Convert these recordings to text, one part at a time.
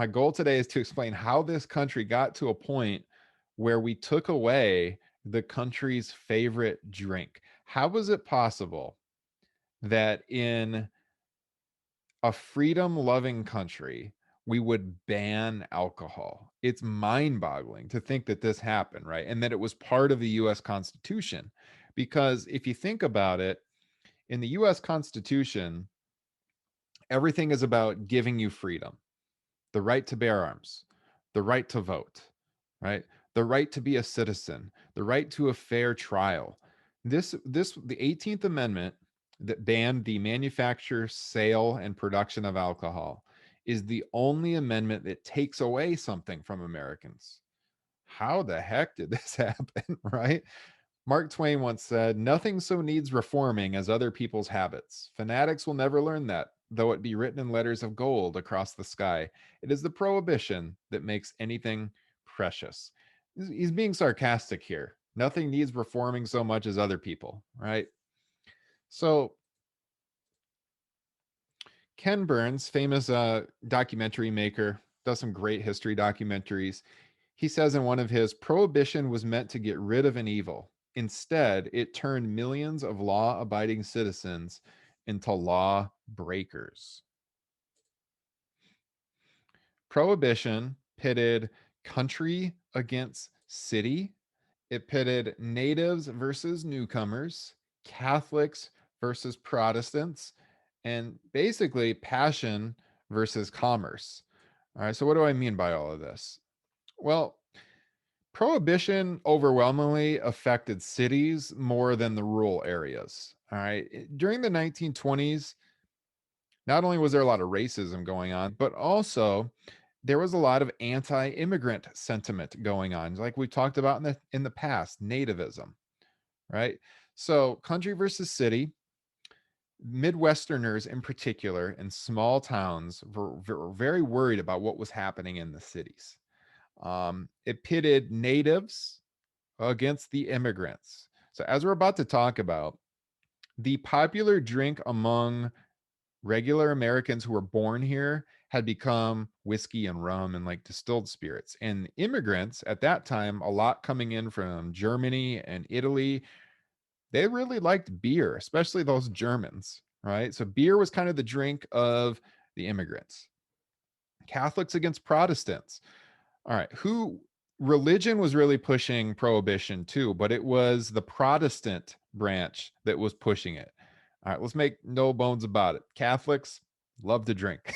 My goal today is to explain how this country got to a point where we took away the country's favorite drink. How was it possible that in a freedom loving country, we would ban alcohol? It's mind boggling to think that this happened, right? And that it was part of the US Constitution. Because if you think about it, in the US Constitution, everything is about giving you freedom, the right to bear arms, the right to vote, right? The right to be a citizen, the right to a fair trial. The 18th Amendment that banned the manufacture, sale, and production of alcohol is the only amendment that takes away something from Americans. How the heck did this happen, right? Mark Twain once said, "Nothing so needs reforming as other people's habits. Fanatics will never learn that, though it be written in letters of gold across the sky. It is the prohibition that makes anything precious." He's being sarcastic here. Nothing needs reforming so much as other people, right? So, Ken Burns, famous documentary maker, does some great history documentaries. He says in one of his, "Prohibition was meant to get rid of an evil. Instead, it turned millions of law abiding citizens into law breakers." Prohibition pitted country against city. It pitted natives versus newcomers, Catholics versus Protestants, and basically passion versus commerce. All right, so what do I mean by all of this? Well, Prohibition overwhelmingly affected cities more than the rural areas. All right. During the 1920s, not only was there a lot of racism going on, but also there was a lot of anti-immigrant sentiment going on, like we talked about in the past, nativism, right? So, country versus city, Midwesterners in particular, in small towns, were very worried about what was happening in the cities. It pitted natives against the immigrants. So, as we're about to talk about, the popular drink among regular Americans who were born here had become whiskey and rum and like distilled spirits. And immigrants at that time, a lot coming in from Germany and Italy, they really liked beer, especially those Germans, right? So beer was kind of the drink of the immigrants. Catholics against Protestants. All right, who religion was really pushing prohibition too, but it was the Protestant branch that was pushing it. All right, let's make no bones about it. Catholics love to drink.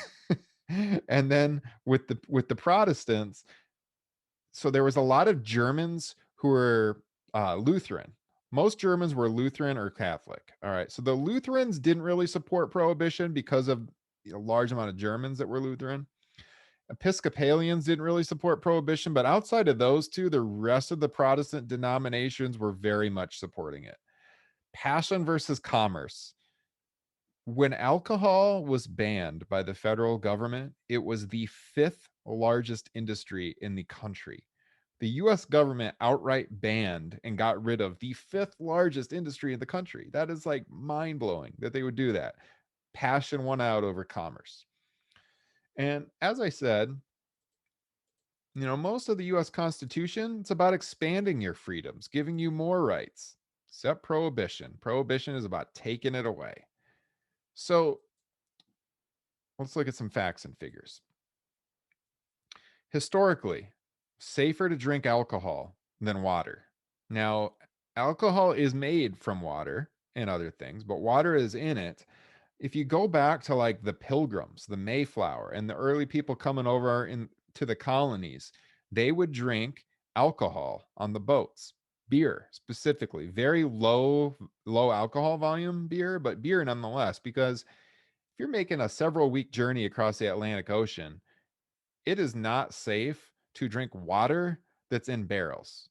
And then with the Protestants, so there was a lot of Germans who were Lutheran. Most Germans were Lutheran or Catholic. All right, so the Lutherans didn't really support prohibition because of a large amount of Germans that were Lutheran. Episcopalians didn't really support prohibition, but outside of those two, the rest of the Protestant denominations were very much supporting it. Passion versus commerce. When alcohol was banned by the federal government, it was the fifth largest industry in the country. The US government outright banned and got rid of the fifth largest industry in the country. That is like mind blowing that they would do that. Passion won out over commerce. And as I said, most of the US Constitution, it's about expanding your freedoms, giving you more rights, except prohibition. Prohibition is about taking it away. So let's look at some facts and figures. Historically, safer to drink alcohol than water. Now, alcohol is made from water and other things, but water is in it. If you go back to like the Pilgrims, the Mayflower, and the early people coming over to the colonies, they would drink alcohol on the boats, beer specifically, very low alcohol volume beer, but beer nonetheless, because if you're making a several week journey across the Atlantic Ocean, it is not safe to drink water that's in barrels.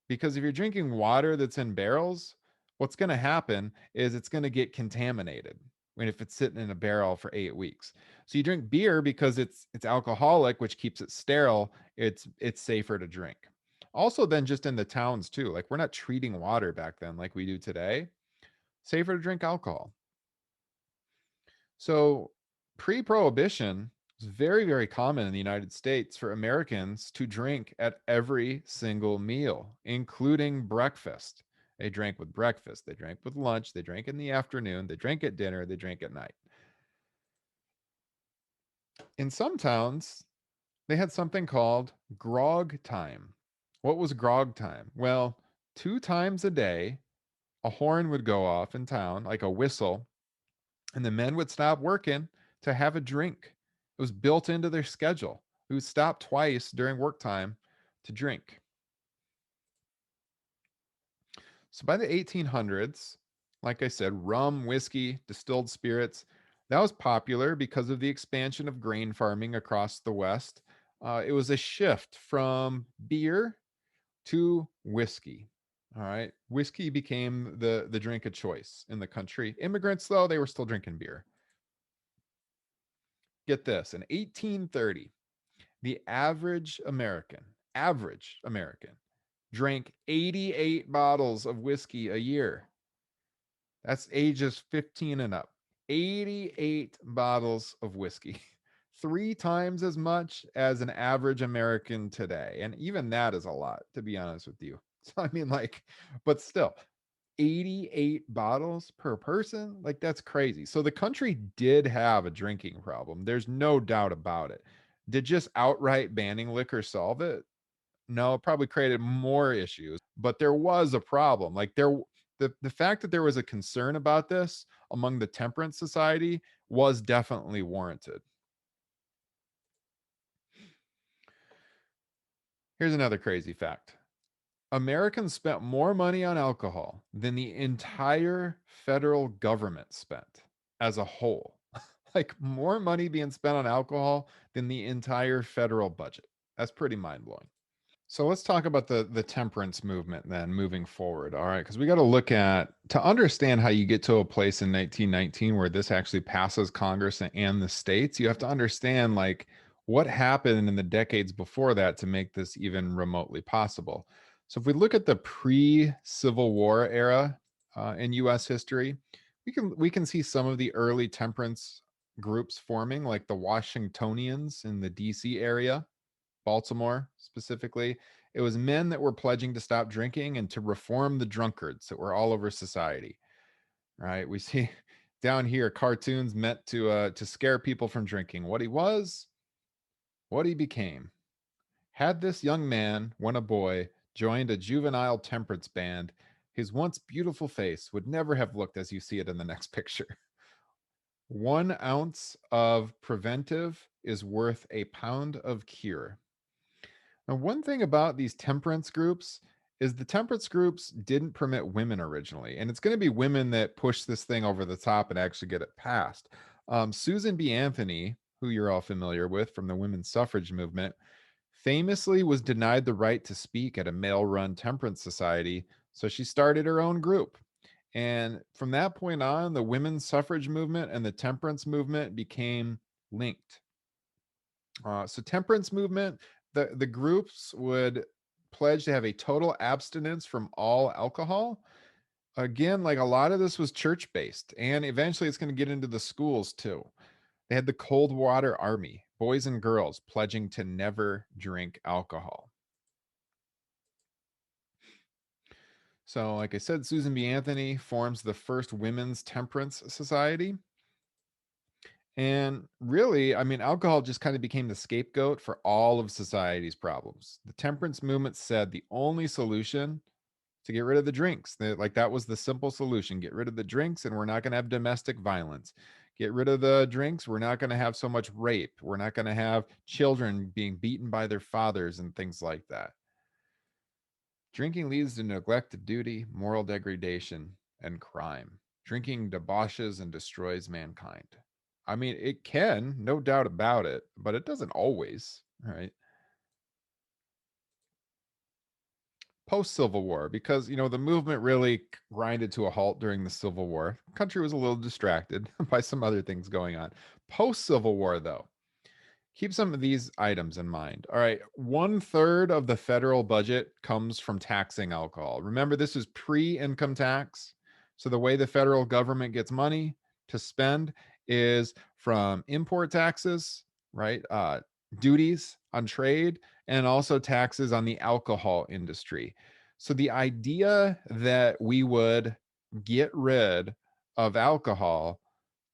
Because if you're drinking water that's in barrels, what's going to happen is it's going to get contaminated when if it's sitting in a barrel for 8 weeks. So you drink beer because it's alcoholic, which keeps it sterile. It's safer to drink. Also, then just in the towns too, like we're not treating water back then like we do today. Safer to drink alcohol. So pre-prohibition, It's very, very common in the United States for Americans to drink at every single meal, including breakfast. They drank with breakfast, they drank with lunch, they drank in the afternoon, they drank at dinner, they drank at night. In some towns, they had something called grog time. What was grog time? Well, 2 times a day, a horn would go off in town, like a whistle, and the men would stop working to have a drink. It was built into their schedule. We would stop twice during work time to drink. So by the 1800s, like I said, rum, whiskey, distilled spirits, that was popular because of the expansion of grain farming across the West. It was a shift from beer to whiskey. All right. Whiskey became the drink of choice in the country. Immigrants, though, they were still drinking beer. Get this, in 1830, the average American drank 88 bottles of whiskey a year. That's ages 15 and up. 88 bottles of whiskey. 3 times as much as an average American today. And even that is a lot, to be honest with you. So, I mean, like, but still, 88 bottles per person? Like, that's crazy. So the country did have a drinking problem. There's no doubt about it. Did just outright banning liquor solve it? No, it probably created more issues, but there was a problem. Like the fact that there was a concern about this among the temperance society was definitely warranted. Here's another crazy fact. Americans spent more money on alcohol than the entire federal government spent as a whole. Like more money being spent on alcohol than the entire federal budget. That's pretty mind blowing. So let's talk about the temperance movement then moving forward. All right, because we got to look at to understand how you get to a place in 1919 where this actually passes Congress and the states, you have to understand like what happened in the decades before that to make this even remotely possible. So if we look at the pre-Civil War era in US history, we can see some of the early temperance groups forming like the Washingtonians in the DC area, Baltimore specifically. It was men that were pledging to stop drinking and to reform the drunkards that were all over society. Right? We see down here cartoons meant to scare people from drinking. What he was, what he became. Had this young man, when a boy, joined a juvenile temperance band, his once beautiful face would never have looked as you see it in the next picture. 1 ounce of preventive is worth a pound of cure. Now, one thing about these temperance groups is the temperance groups didn't permit women originally, and it's going to be women that push this thing over the top and actually get it passed. Susan B. Anthony, who you're all familiar with from the women's suffrage movement, famously was denied the right to speak at a male run temperance society, so she started her own group. And from that point on, the women's suffrage movement and the temperance movement became linked. So temperance movement, the groups would pledge to have a total abstinence from all alcohol. Again, like a lot of this was church based, and eventually it's going to get into the schools too. They had the Cold Water Army, boys and girls pledging to never drink alcohol. So, like I said, Susan B. Anthony forms the first women's temperance society. And really, I mean, alcohol just kind of became the scapegoat for all of society's problems. The temperance movement said the only solution to get rid of the drinks, like that was the simple solution. Get rid of the drinks and we're not going to have domestic violence. Get rid of the drinks, we're not going to have so much rape. We're not going to have children being beaten by their fathers and things like that. Drinking leads to neglect of duty, moral degradation, and crime. Drinking debauches and destroys mankind. I mean, it can, no doubt about it, but it doesn't always, right? Post Civil War, because the movement really grinded to a halt during the Civil War. The country was a little distracted by some other things going on. Post Civil War, though, keep some of these items in mind. All right, 1/3 of the federal budget comes from taxing alcohol. Remember, this is pre-income tax. So the way the federal government gets money to spend is from import taxes, right? Duties on trade and also taxes on the alcohol industry. So the idea that we would get rid of alcohol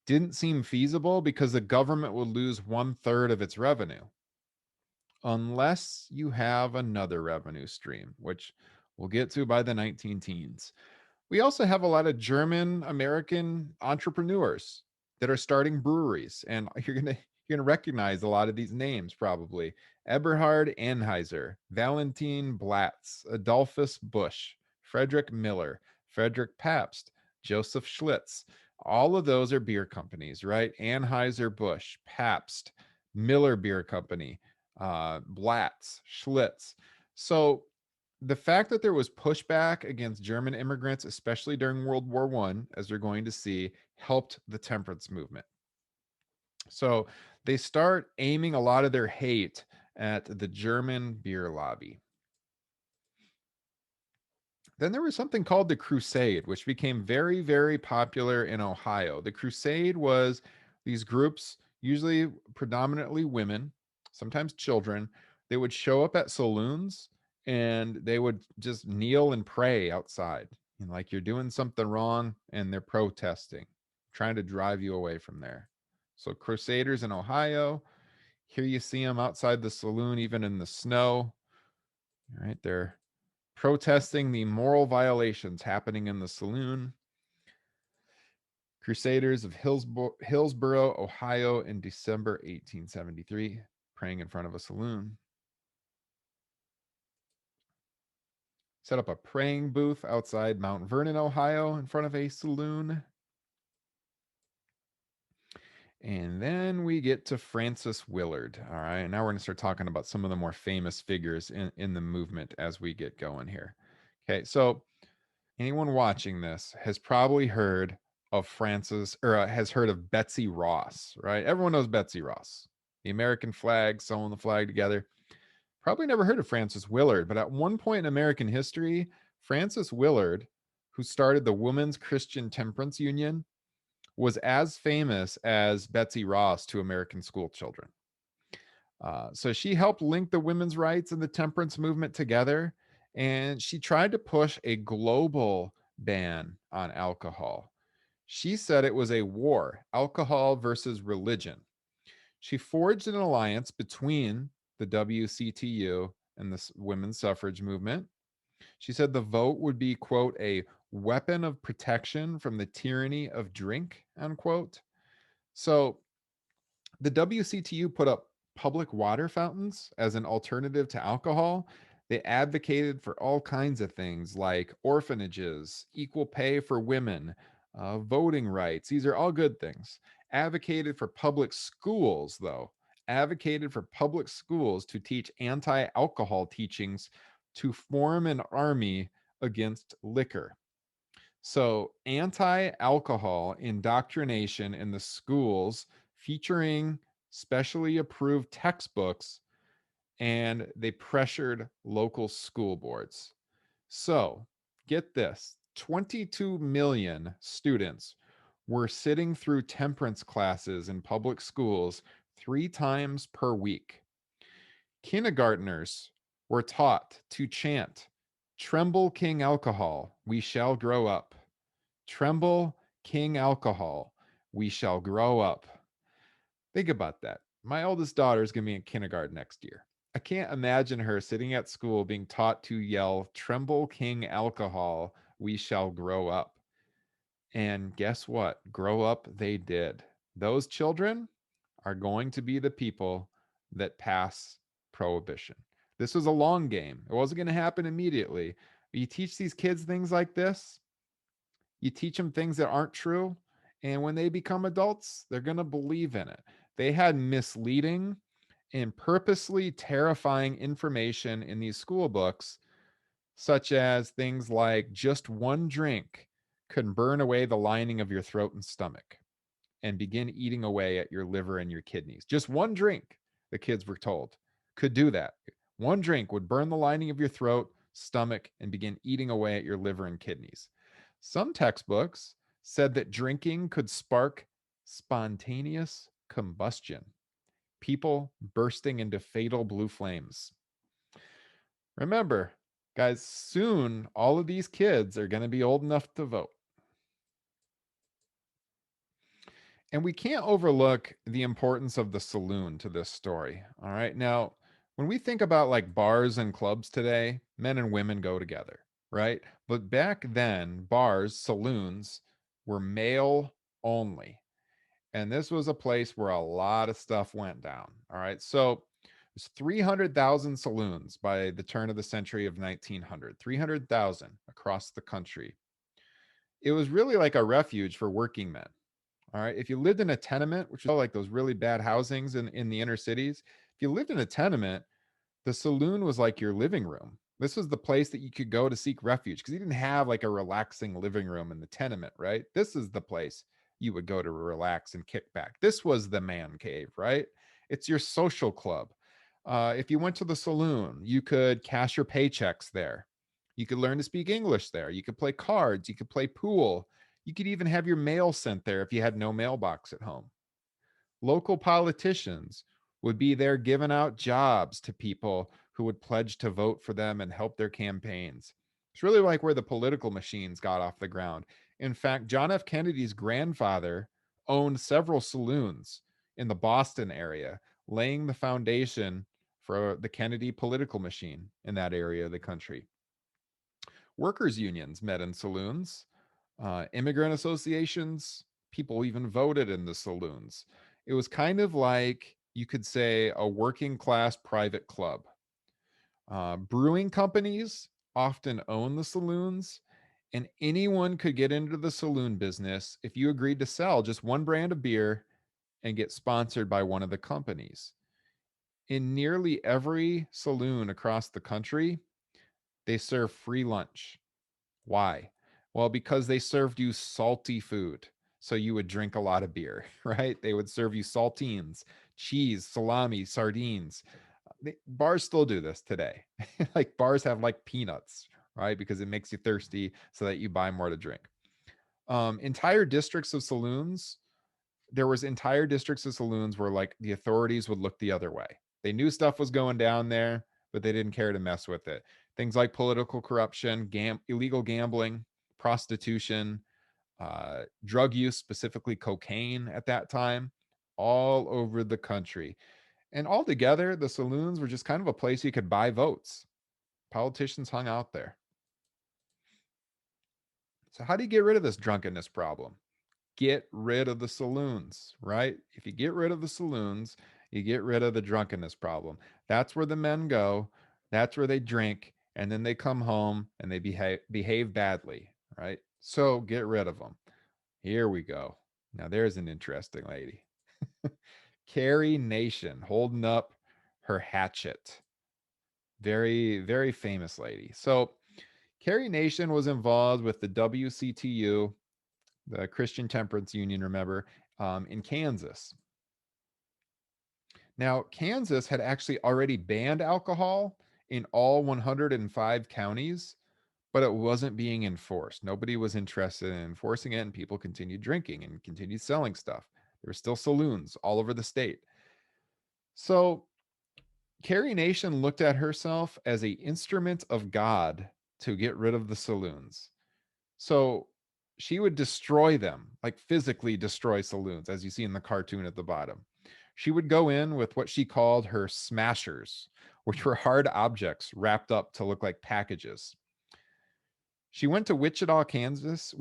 didn't seem feasible because the government would lose 1/3 of its revenue unless you have another revenue stream, which we'll get to by the 19 teens. We also have a lot of German American entrepreneurs that are starting breweries, and you're gonna recognize a lot of these names probably: Eberhard Anheuser, Valentin Blatz, Adolphus Busch, Frederick Miller, Frederick Pabst, Joseph Schlitz. All of those are beer companies, right? Anheuser Busch, Pabst, Miller Beer Company, Blatz, Schlitz. So the fact that there was pushback against German immigrants, especially during World War One, as we're going to see, helped the temperance movement. So they start aiming a lot of their hate at the German beer lobby. Then there was something called the Crusade, which became very, very popular in Ohio. The Crusade was these groups, usually predominantly women, sometimes children. They would show up at saloons and they would just kneel and pray outside. And like you're doing something wrong and they're protesting, trying to drive you away from there. So, Crusaders in Ohio, here you see them outside the saloon, even in the snow. All right, they're protesting the moral violations happening in the saloon. Crusaders of Hillsboro, Ohio, in December 1873, praying in front of a saloon. Set up a praying booth outside Mount Vernon, Ohio, in front of a saloon. And then we get to Francis Willard. All right. Now we're going to start talking about some of the more famous figures in the movement as we get going here. Okay. So anyone watching this has probably heard of Francis or has heard of Betsy Ross, right? Everyone knows Betsy Ross, the American flag, sewing the flag together. Probably never heard of Francis Willard, but at one point in American history, Francis Willard, who started the Women's Christian Temperance Union, was as famous as Betsy Ross to American school children. So she helped link the women's rights and the temperance movement together, and she tried to push a global ban on alcohol. She said it was a war, alcohol versus religion. She forged an alliance between the WCTU and the women's suffrage movement. She said the vote would be, quote, a weapon of protection from the tyranny of drink, unquote. So the WCTU put up public water fountains as an alternative to alcohol. They advocated for all kinds of things like orphanages, equal pay for women, voting rights. These are all good things. Advocated for public schools, though. Advocated for public schools to teach anti alcohol teachings to form an army against liquor. So, anti alcohol indoctrination in the schools featuring specially approved textbooks, and they pressured local school boards. So, get this, 22 million students were sitting through temperance classes in public schools 3 times per week. Kindergartners were taught to chant, "Tremble, King Alcohol, we shall grow up." Tremble, King Alcohol, we shall grow up. Think about that. My oldest daughter is going to be in kindergarten next year. I can't imagine her sitting at school being taught to yell, "Tremble, King Alcohol, we shall grow up." And guess what? Grow up they did. Those children are going to be the people that pass prohibition. This was a long game. It wasn't going to happen immediately. But you teach these kids things like this, you teach them things that aren't true, and when they become adults, they're going to believe in it. They had misleading and purposely terrifying information in these school books, such as things like just one drink can burn away the lining of your throat and stomach and begin eating away at your liver and your kidneys. Just one drink, the kids were told, could do that. One drink would burn the lining of your throat, stomach, and begin eating away at your liver and kidneys. Some textbooks said that drinking could spark spontaneous combustion. people bursting into fatal blue flames. Remember, guys, soon all of these kids are going to be old enough to vote. And we can't overlook the importance of the saloon to this story. All right. Now, when we think about like bars and clubs today, men and women go together, right? But back then, bars, saloons were male only. And this was a place where a lot of stuff went down. All right. So there's 300,000 saloons by the turn of the century of 1900, 300,000 across the country. It was really like a refuge for working men. All right. If you lived in a tenement, which is like those really bad housings in the inner cities, if you lived in a tenement, the saloon was like your living room. This was the place that you could go to seek refuge because you didn't have like a relaxing living room in the tenement, right? This is the place you would go to relax and kick back. This was the man cave, right? It's your social club. If you went to the saloon, you could cash your paychecks there. You could learn to speak English there. You could play cards. You could play pool. You could even have your mail sent there if you had no mailbox at home. Local politicians would be there giving out jobs to people who would pledge to vote for them and help their campaigns. It's really like where the political machines got off the ground. In fact, John F. Kennedy's grandfather owned several saloons in the Boston area, laying the foundation for the Kennedy political machine in that area of the country. Workers' unions met in saloons, immigrant associations, people even voted in the saloons. It was kind of like you could say a working class private club. Brewing companies often own the saloons, and anyone could get into the saloon business if you agreed to sell just one brand of beer and get sponsored by one of the companies. In nearly every saloon across the country, they serve free lunch. Why? Well, because they served you salty food. So you would drink a lot of beer, right? They would serve you saltines, cheese, salami, sardines. Bars still do this today. Like bars have like peanuts, right? Because it makes you thirsty so that you buy more to drink. Entire districts of saloons, there was entire districts of saloons where like the authorities would look the other way. They knew stuff was going down there, but they didn't care to mess with it. Things like political corruption, illegal gambling, prostitution, drug use, specifically cocaine at that time, all over the country. And altogether, the saloons were just kind of a place you could buy votes. Politicians hung out there. So, how do you get rid of this drunkenness problem? Get rid of the saloons, right? If you get rid of the saloons, you get rid of the drunkenness problem. That's where the men go. That's where they drink. And then they come home and they behave badly, right? So get rid of them. Here we go. Now, there's an interesting lady. Carrie Nation holding up her hatchet. Very, very famous lady. So, Carrie Nation was involved with the WCTU, the Christian Temperance Union, remember, in Kansas. Now, Kansas had actually already banned alcohol in all 105 counties, but it wasn't being enforced. Nobody was interested in enforcing it, and people continued drinking and continued selling stuff. There were still saloons all over the state. So, Carrie Nation looked at herself as an instrument of God to get rid of the saloons. So she would destroy them, like physically destroy saloons, as you see in the cartoon at the bottom. She would go in with what she called her smashers, which were hard objects wrapped up to look like packages. She went to Wichita, Kansas,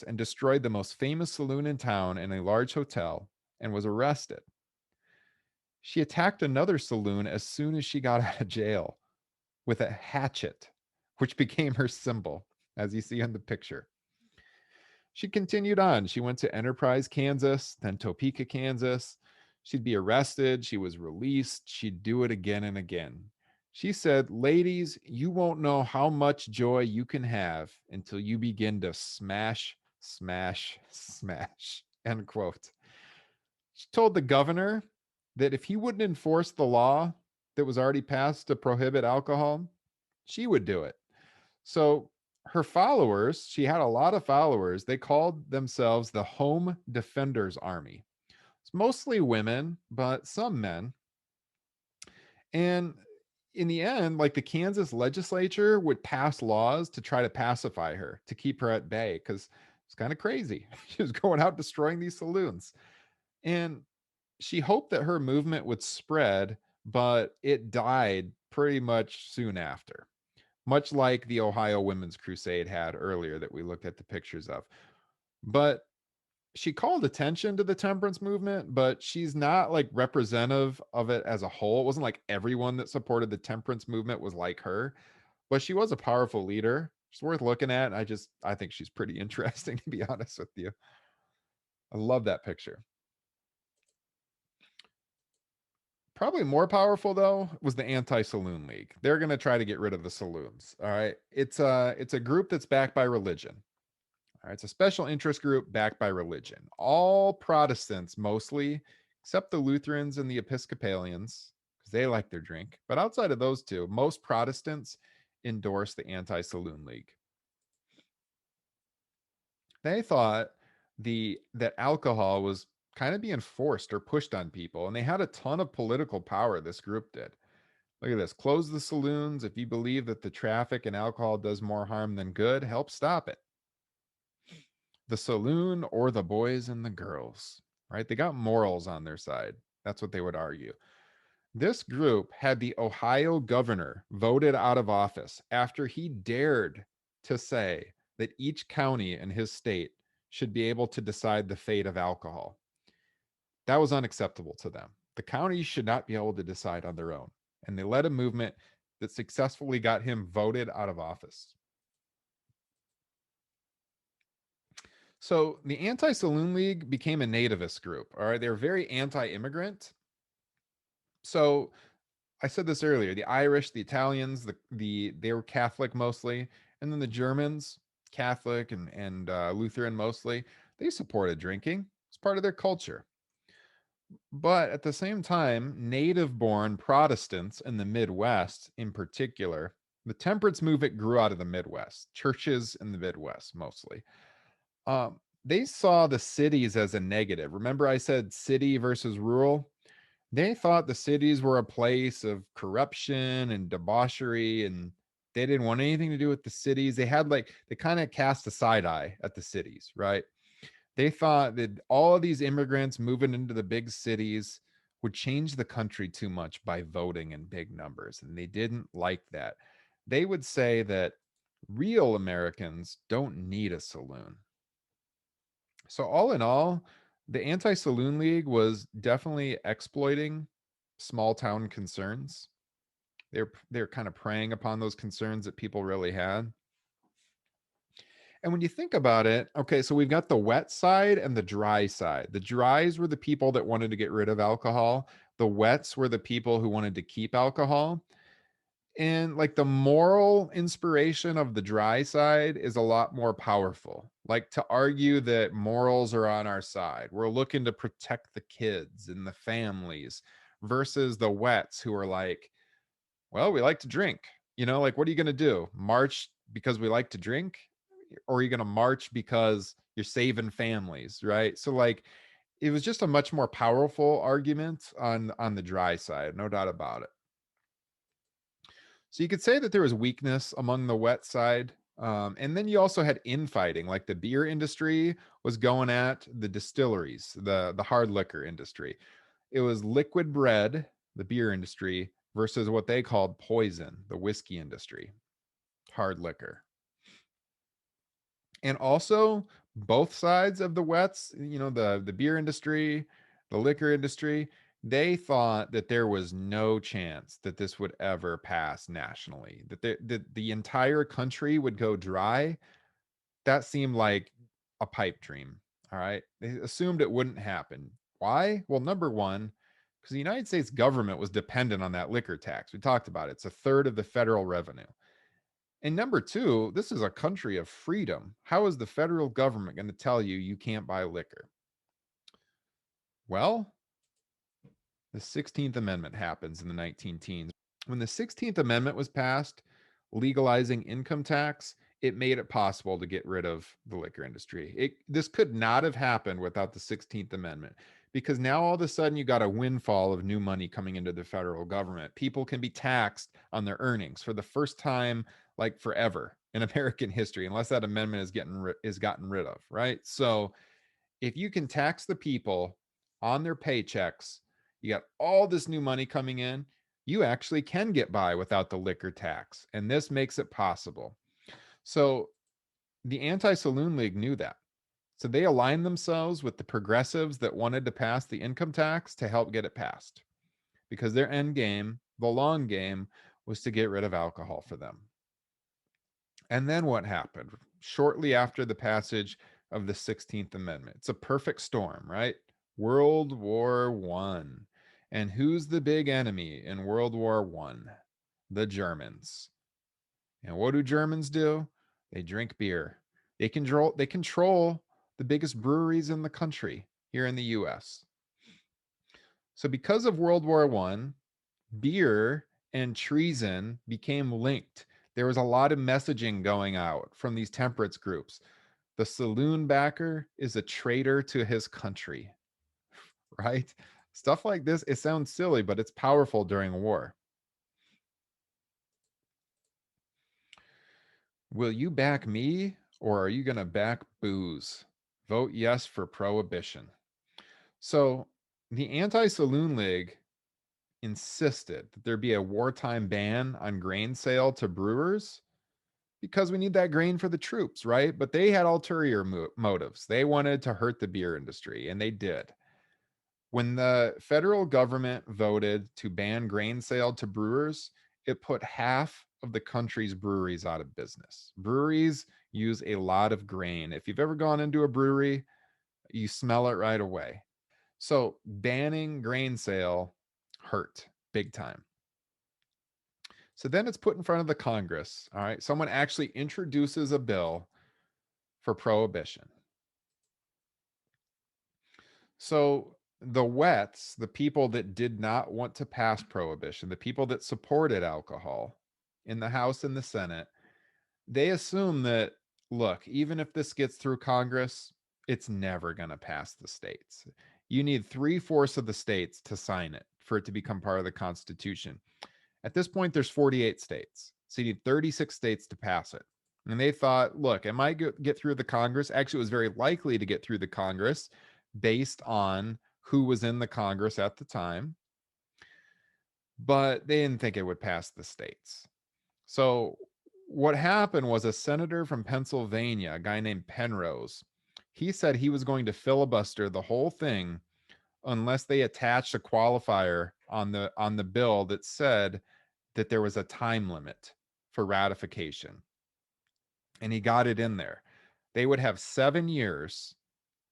and destroyed the most famous saloon in town and a large hotel and was arrested. She attacked another saloon as soon as she got out of jail with a hatchet, which became her symbol, as you see in the picture. She continued on. She went to Enterprise, Kansas, then Topeka, Kansas. She'd be arrested. She was released. She'd do it again and again. She said, ladies, you won't know how much joy you can have until you begin to smash, smash, smash. End quote. She told the governor that if he wouldn't enforce the law that was already passed to prohibit alcohol, she would do it. So her followers, she had a lot of followers. They called themselves the Home Defenders Army. It's mostly women, but some men. And in the end, like the Kansas legislature would pass laws to try to pacify her, to keep her at bay, because it's kind of crazy. She was going out destroying these saloons. And she hoped that her movement would spread, but it died pretty much soon after, much like the Ohio Women's Crusade had earlier that we looked at the pictures of. But she called attention to the temperance movement, but she's not like representative of it as a whole. It wasn't like everyone that supported the temperance movement was like her, but she was a powerful leader. She's worth looking at. I think she's pretty interesting, to be honest with you. I love that picture. Probably more powerful though was the Anti Saloon League. They're going to try to get rid of the saloons. All right. It's a group that's backed by religion. All right, it's a special interest group backed by religion. All Protestants, mostly, except the Lutherans and the Episcopalians, because they like their drink. But outside of those two, most Protestants endorse the Anti Saloon League. They thought that alcohol was kind of being forced or pushed on people, and they had a ton of political power. This group did. Look at this: close the saloons if you believe that the traffic and alcohol does more harm than good. Help stop it. The saloon or the boys and the girls, right? They got morals on their side. That's what they would argue. This group had the Ohio governor voted out of office after he dared to say that each county in his state should be able to decide the fate of alcohol. That was unacceptable to them. The counties should not be able to decide on their own. And they led a movement that successfully got him voted out of office. So the Anti Saloon League became a nativist group. All right. They're very anti immigrant. So I said this earlier, the Irish, the Italians, they were Catholic mostly. And then the Germans, Catholic and Lutheran mostly, they supported drinking. It's part of their culture. But at the same time, native born Protestants in the Midwest, in particular, the temperance movement grew out of the Midwest, churches in the Midwest mostly. They saw the cities as a negative. Remember, I said city versus rural? They thought the cities were a place of corruption and debauchery, and they didn't want anything to do with the cities. They kind of cast a side eye at the cities, right? They thought that all of these immigrants moving into the big cities would change the country too much by voting in big numbers, and they didn't like that. They would say that real Americans don't need a saloon. So all in all, the Anti Saloon League was definitely exploiting small town concerns. They're kind of preying upon those concerns that people really had. And when you think about it, okay, so we've got the wet side and the dry side. The dries were the people that wanted to get rid of alcohol. The wets were the people who wanted to keep alcohol. And like the moral inspiration of the dry side is a lot more powerful. Like to argue that morals are on our side. We're looking to protect the kids and the families versus the wets who are like, well, we like to drink. Like what are you going to do? March because we like to drink? Or are you going to march because you're saving families, right? So like it was just a much more powerful argument on the dry side, no doubt about it. So you could say that there was weakness among the wet side. And then you also had infighting, like the beer industry was going at the distilleries, the hard liquor industry. It was liquid bread, the beer industry, versus what they called poison, the whiskey industry, hard liquor. And also both sides of the wets, the beer industry, the liquor industry, they thought that there was no chance that this would ever pass nationally, that the entire country would go dry. That seemed like a pipe dream. All right. They assumed it wouldn't happen. Why? Well, number one, because the United States government was dependent on that liquor tax. We talked about it. It's a third of the federal revenue. And number two, this is a country of freedom. How is the federal government going to tell you you can't buy liquor? Well, the 16th Amendment happens in the 19 teens. When the 16th Amendment was passed, legalizing income tax, it made it possible to get rid of the liquor industry. This could not have happened without the 16th Amendment because now all of a sudden you got a windfall of new money coming into the federal government. People can be taxed on their earnings for the first time like forever in American history, unless that amendment is gotten rid of, right? So if you can tax the people on their paychecks, you got all this new money coming in, you actually can get by without the liquor tax. And this makes it possible. So the Anti Saloon League knew that. So they aligned themselves with the progressives that wanted to pass the income tax to help get it passed because their end game, the long game, was to get rid of alcohol for them. And then what happened? Shortly after the passage of the 16th Amendment, it's a perfect storm, right? World War One. And who's the big enemy in World War One? The Germans. And what do Germans do? They drink beer. They control the biggest breweries in the country here in the US. So because of World War One, beer and treason became linked. There was a lot of messaging going out from these temperance groups. The saloon backer is a traitor to his country, right? Stuff like this, it sounds silly, but it's powerful during a war. Will you back me or are you going to back booze? Vote yes for prohibition. So the Anti Saloon League insisted that there be a wartime ban on grain sale to brewers because we need that grain for the troops, right? But they had ulterior motives. They wanted to hurt the beer industry, and they did. When the federal government voted to ban grain sale to brewers, it put half of the country's breweries out of business. Breweries use a lot of grain. If you've ever gone into a brewery, you smell it right away. So banning grain sale hurt big time. So then it's put in front of the Congress. All right. Someone actually introduces a bill for prohibition. So the wets, the people that did not want to pass prohibition, the people that supported alcohol in the House and the Senate, they assume that, look, even if this gets through Congress, it's never going to pass the states. You need 3/4 of the states to sign it for it to become part of the Constitution. At this point, there's 48 states. So you need 36 states to pass it. And they thought, look, it might get through the Congress. Actually, it was very likely to get through the Congress based on who was in the Congress at the time. But they didn't think it would pass the states. So what happened was a senator from Pennsylvania, a guy named Penrose, he said he was going to filibuster the whole thing unless they attached a qualifier on the bill that said that there was a time limit for ratification. And he got it in there. They would have 7 years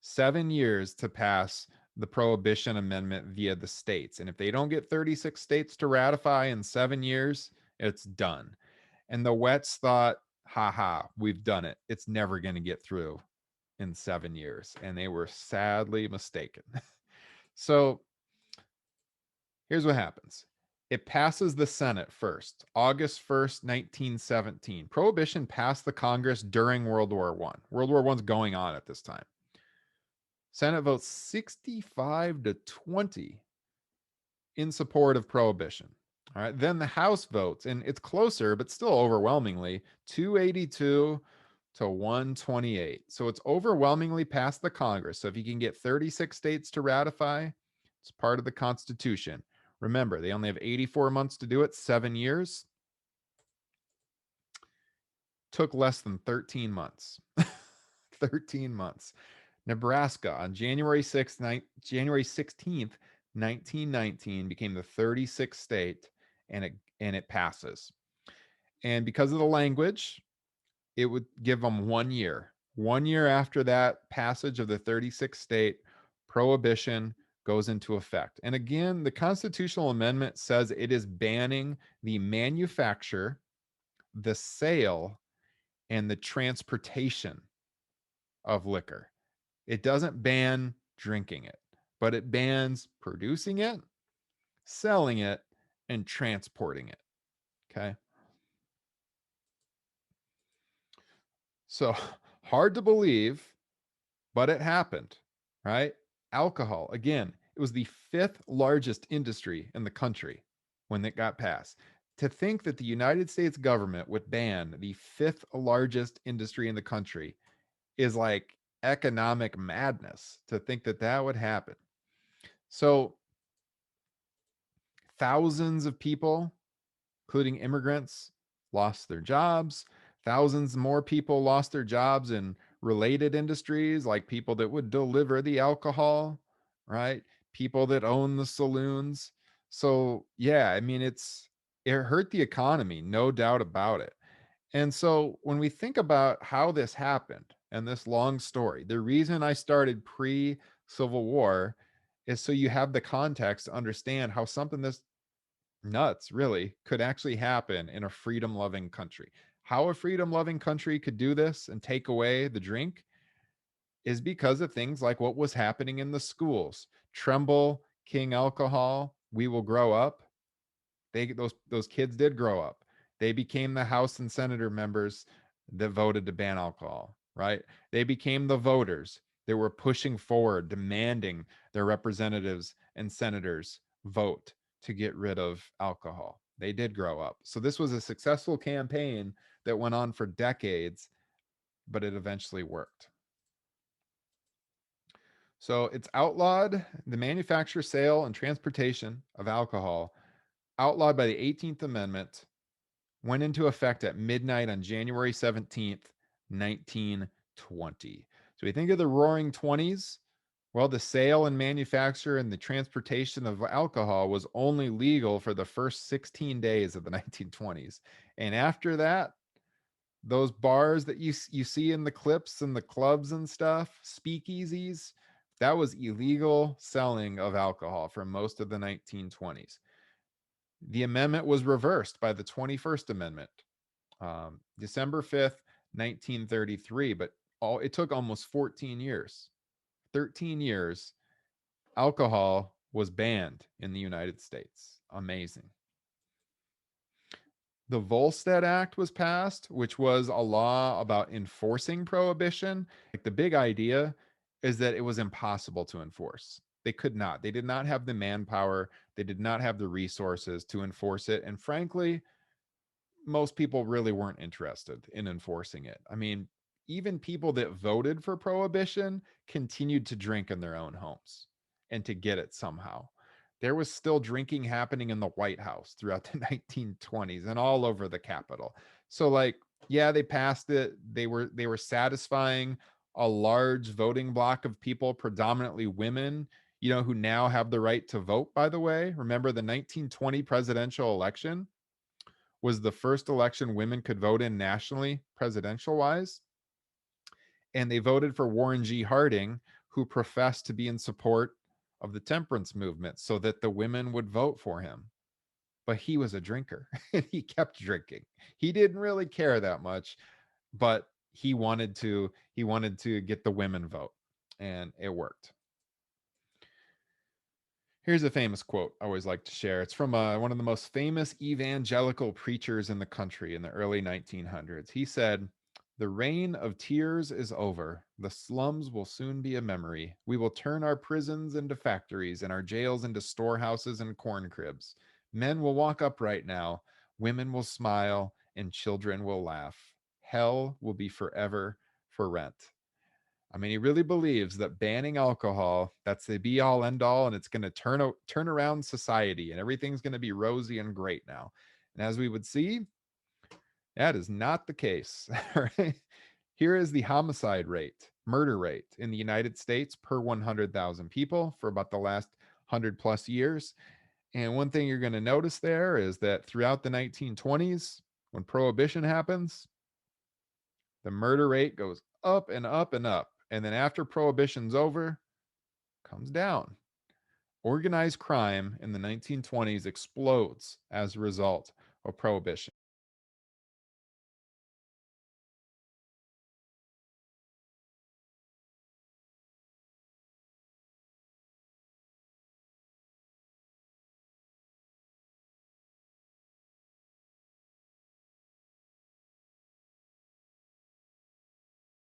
to pass the Prohibition Amendment via the states. And if they don't get 36 states to ratify in 7 years, it's done. And the Wets thought, haha, we've done it. It's never going to get through in 7 years. And they were sadly mistaken. So here's what happens. It passes the Senate first, August 1st, 1917. Prohibition passed the Congress during World War One. World War One's going on at this time. Senate votes 65-20 in support of prohibition. All right. Then the House votes, and it's closer, but still overwhelmingly 282 to 128. So it's overwhelmingly passed the Congress. So if you can get 36 states to ratify, it's part of the Constitution. Remember, they only have 84 months to do it, 7 years. Took less than 13 months. 13 months. Nebraska on January 16th, 1919 became the 36th state and it passes. And because of the language, it would give them 1 year. 1 year after that passage of the 36th state, prohibition goes into effect. And again, the constitutional amendment says it is banning the manufacture, the sale, and the transportation of liquor. It doesn't ban drinking it, but it bans producing it, selling it, and transporting it. Okay. So hard to believe, but it happened, right? Alcohol, again, it was the fifth largest industry in the country when it got passed. To think that the United States government would ban the fifth largest industry in the country is like economic madness, to think that that would happen. So, thousands of people, including immigrants, lost their jobs. Thousands more people lost their jobs in related industries, like people that would deliver the alcohol, right? People that own the saloons. So, yeah, I mean, it hurt the economy, no doubt about it. And so, when we think about how this happened and this long story, the reason I started pre Civil War is so you have the context to understand how something this nuts really could actually happen in a freedom loving country. How a freedom loving country could do this and take away the drink is because of things like what was happening in the schools. Tremble, King Alcohol, We Will Grow Up. Those kids did grow up. They became the House and Senator members that voted to ban alcohol, right? They became the voters that were pushing forward, demanding their representatives and senators vote to get rid of alcohol. They did grow up. So this was a successful campaign that went on for decades, but it eventually worked. So it's outlawed the manufacture, sale, and transportation of alcohol, outlawed by the 18th Amendment, went into effect at midnight on January 17th, 1920. So we think of the roaring 20s. Well, the sale and manufacture and the transportation of alcohol was only legal for the first 16 days of the 1920s. And after that, those bars that you see in the clips and the clubs and stuff, speakeasies, that was illegal selling of alcohol for most of the 1920s. The amendment was reversed by the 21st Amendment, December 5th, 1933, but it took almost 14 years, 13 years. Alcohol was banned in the United States. Amazing. The Volstead Act was passed, which was a law about enforcing prohibition. Like, the big idea is that it was impossible to enforce. They could not. They did not have the manpower. They did not have the resources to enforce it. And frankly, most people really weren't interested in enforcing it. I mean, even people that voted for prohibition continued to drink in their own homes and to get it somehow. There was still drinking happening in the White House throughout the 1920s and all over the Capitol. So, like, yeah, they passed it. They were satisfying a large voting block of people, predominantly women, who now have the right to vote, by the way. Remember, the 1920 presidential election was the first election women could vote in nationally, presidential wise. And they voted for Warren G. Harding, who professed to be in support of the temperance movement so that the women would vote for him. But he was a drinker and he kept drinking. He didn't really care that much, but he wanted to get the women vote, and it worked. Here's a famous quote I always like to share. It's from one of the most famous evangelical preachers in the country in the early 1900s. He said, "The reign of tears is over. The slums will soon be a memory. We will turn our prisons into factories and our jails into storehouses and corn cribs. Men will walk upright now. Women will smile and children will laugh. Hell will be forever for rent." I mean, he really believes that banning alcohol, that's the be all end all, and it's going to turn around society and everything's going to be rosy and great now. And as we would see, that is not the case. Right? Here is the homicide rate, murder rate in the United States per 100,000 people for about the last 100 plus years. And one thing you're going to notice there is that throughout the 1920s, when prohibition happens, the murder rate goes up and up and up. And then after prohibition's over, comes down. Organized crime in the 1920s explodes as a result of prohibition.